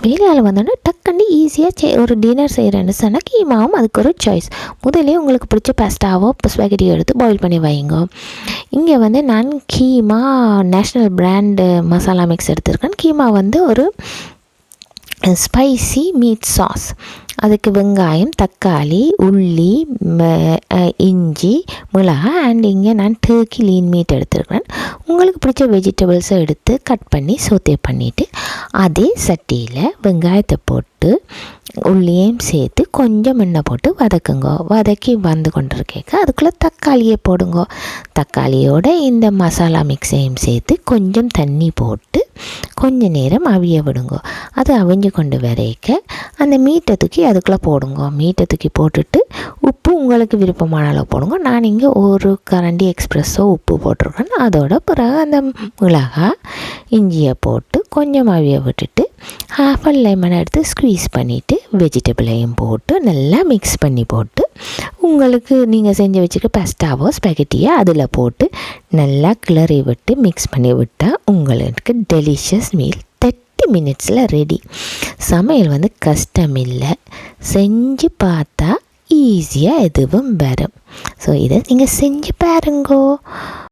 வேலையால் வந்தோடனே டக்குன்னு ஈஸியாக ஒரு டின்னர் செய்கிறேன்னு சொன்னால் கீமாவும் அதுக்கு ஒரு சாய்ஸ். முதலே உங்களுக்கு பிடிச்ச பாஸ்தாவோ ஸ்பெகட்டியோ எடுத்து பாயில் பண்ணி வைங்க. இங்கே வந்து நான் keema national brand masala mix எடுத்துருக்கேன். கீமா வந்து ஒரு ஸ்பைசி மீட் சாஸ். அதுக்கு வெங்காயம், தக்காளி, உள்ளி, இஞ்சி, மிளகாய் அண்ட் இங்கே நான் டர்க்கி லீன் மீட் எடுத்துருக்கிறேன். உங்களுக்கு பிடிச்ச வெஜிடபிள்ஸை எடுத்து கட் பண்ணி சோத்தே பண்ணிவிட்டு அதே சட்டியில் வெங்காயத்தை போட்டு உள்ளியையும் சேர்த்து கொஞ்சம் எண்ணெய் போட்டு வதக்குங்க. வதக்கி வந்து கொண்டிருக்கேக்க அதுக்குள்ளே தக்காளியை போடுங்க. தக்காளியோட இந்த மசாலா மிக்ஸையும் சேர்த்து கொஞ்சம் தண்ணி போட்டு கொஞ்ச நேரம் அவிய விடுங்க. அது அவிஞ்சு கொண்டு வரைக்க அந்த மீட்டை தூக்கி அதுக்குள்ளே போடுங்க. மீட்டை தூக்கி போட்டுட்டு உப்பு உங்களுக்கு விருப்பமான அளவு போடுங்க. நான் இங்கே ஒரு கரண்டி எக்ஸ்ப்ரெஸ்ஸோ உப்பு போட்டிருக்கேன். அதோட பிறகு அந்த மிளகாய், இஞ்சியை போட்டு கொஞ்சம் அவிய விட்டுட்டு ஹாஃப் அ லெமனை எடுத்து ஸ்க்வீஸ் பண்ணிவிட்டு வெஜிடபிளையும் போட்டு நல்லா மிக்ஸ் பண்ணி போட்டு உங்களுக்கு நீங்கள் செஞ்சு வச்சுக்க பாஸ்தாவோ ஸ்பெகட்டியோ அதில் போட்டு நல்லா கிளறி விட்டு மிக்ஸ் பண்ணி விட்டால் உங்களுக்கு டெலிஷியஸ் மீல் 30 மினிட்ஸில் ரெடி. சமையல் வந்து கஷ்டம் இல்லை, செஞ்சு பார்த்தா ஈஸியாக எதுவும் வரும். ஸோ இதை நீங்கள் செஞ்சு பாருங்கோ.